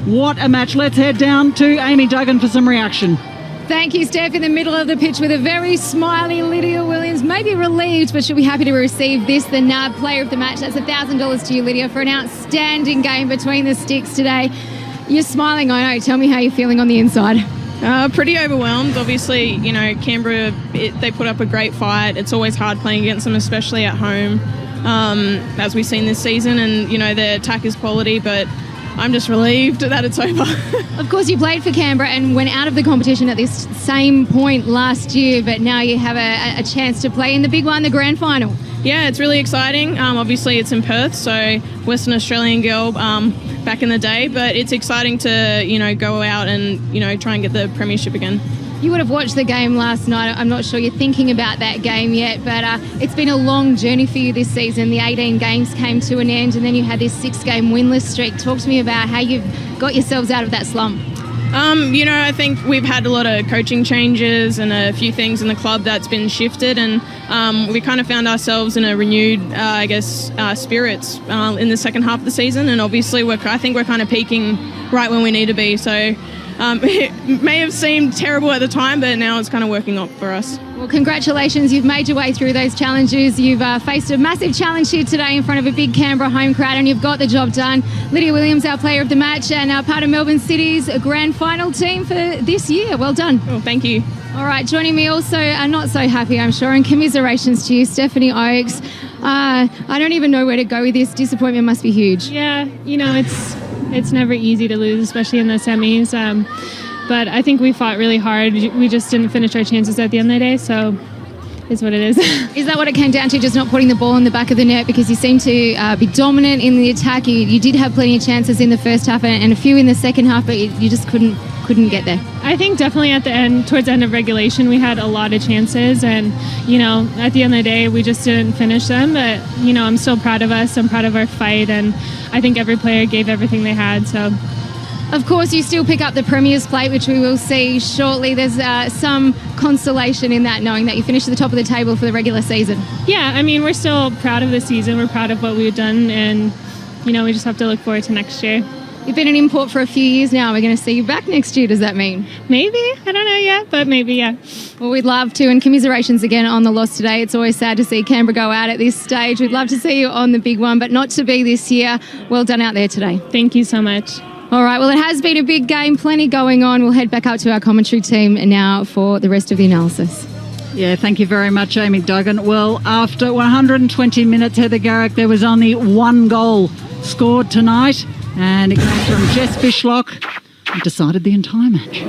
What a match. Let's head down to Amy Duggan for some reaction. Thank you, Steph. In the middle of the pitch with a very smiley Lydia Williams, maybe relieved, but she'll be happy to receive this, the NAB Player of the Match. That's $1,000 to you, Lydia, for an outstanding game between the sticks today. You're smiling, I know. Tell me how you're feeling on the inside. Pretty overwhelmed. Obviously, you know, Canberra, they put up a great fight. It's always hard playing against them, especially at home, as we've seen this season. And, you know, their attack is quality, but I'm just relieved that it's over. Of course, you played for Canberra and went out of the competition at this same point last year, but now you have a chance to play in the big one, the grand final. Yeah, it's really exciting. Obviously, it's in Perth, so Western Australian girl back in the day, but it's exciting to, you know, go out and, you know, try and get the premiership again. You would have watched the game last night. I'm not sure you're thinking about that game yet, but it's been a long journey for you this season. The 18 games came to an end, and then you had this 6-game winless streak. Talk to me about how you've got yourselves out of that slump. You know, I think we've had a lot of coaching changes and a few things in the club that's been shifted, and we kind of found ourselves in a renewed, spirits in the second half of the season. And obviously, I think we're kind of peaking right when we need to be. So it may have seemed terrible at the time, but now it's kind of working up for us. Well, congratulations. You've made your way through those challenges. You've faced a massive challenge here today in front of a big Canberra home crowd, and you've got the job done. Lydia Williams, our player of the match, and part of Melbourne City's grand final team for this year. Well done. Oh, thank you. All right, joining me also, not so happy, I'm sure, and commiserations to you, Stephanie Ochs. I don't even know where to go with this. Disappointment must be huge. Yeah, you know, it's never easy to lose, especially in the semis. But I think we fought really hard. We just didn't finish our chances at the end of the day, so it's what it is. Is that what it came down to, just not putting the ball in the back of the net? Because you seem to be dominant in the attack. You did have plenty of chances in the first half and a few in the second half, but you just couldn't get there. I think definitely at the end, towards the end of regulation, we had a lot of chances, and, you know, at the end of the day, we just didn't finish them. But, you know, I'm still proud of us. I'm proud of our fight, and I think every player gave everything they had, so... Of course, you still pick up the Premier's plate, which we will see shortly. There's some consolation in that, knowing that you finished at the top of the table for the regular season. Yeah, I mean, we're still proud of the season. We're proud of what we've done, and, you know, we just have to look forward to next year. You've been an import for a few years now. We're going to see you back next year. Does that mean? Maybe. I don't know yet, but maybe, yeah. Well, we'd love to, and commiserations again on the loss today. It's always sad to see Canberra go out at this stage. We'd love to see you on the big one, but not to be this year. Well done out there today. Thank you so much. All right, well, it has been a big game, plenty going on. We'll head back up to our commentary team now for the rest of the analysis. Yeah, thank you very much, Amy Duggan. Well, after 120 minutes, Heather Garrick, there was only one goal scored tonight, and it came from Jess Fishlock and decided the entire match.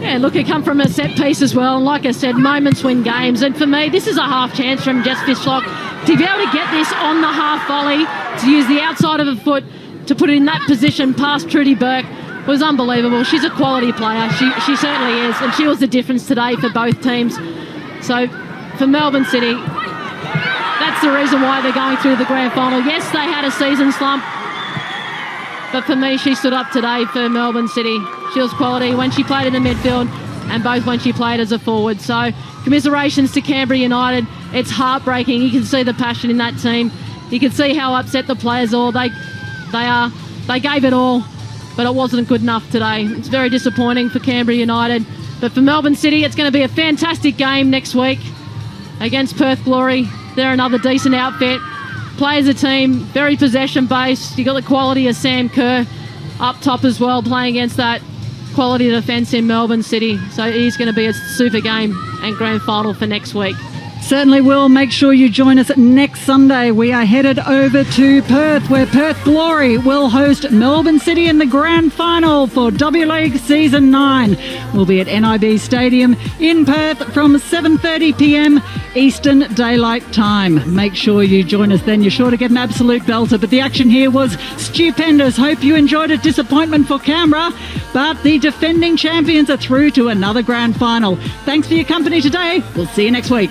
Yeah, look, it come from a set piece as well. And like I said, moments win games. And for me, this is a half chance from Jess Fishlock to be able to get this on the half volley, to use the outside of the foot, to put it in that position past Trudy Burke was unbelievable. She's a quality player. She certainly is. And she was the difference today for both teams. So for Melbourne City, that's the reason why they're going through the grand final. Yes, they had a season slump. But for me, she stood up today for Melbourne City. She was quality when she played in the midfield and both when she played as a forward. So commiserations to Canberra United. It's heartbreaking. You can see the passion in that team. You can see how upset the players are. They gave it all, but it wasn't good enough today. It's very disappointing for Canberra United. But for Melbourne City, it's going to be a fantastic game next week against Perth Glory. They're another decent outfit. Play as a team, very possession-based. You've got the quality of Sam Kerr up top as well, playing against that quality defence in Melbourne City. So it is going to be a super game and grand final for next week. Certainly will. Make sure you join us next Sunday. We are headed over to Perth, where Perth Glory will host Melbourne City in the grand final for W League Season 9. We'll be at NIB Stadium in Perth from 7:30 p.m. Eastern Daylight Time. Make sure you join us then. You're sure to get an absolute belter. But the action here was stupendous. Hope you enjoyed it. Disappointment for Canberra, but the defending champions are through to another grand final. Thanks for your company today. We'll see you next week.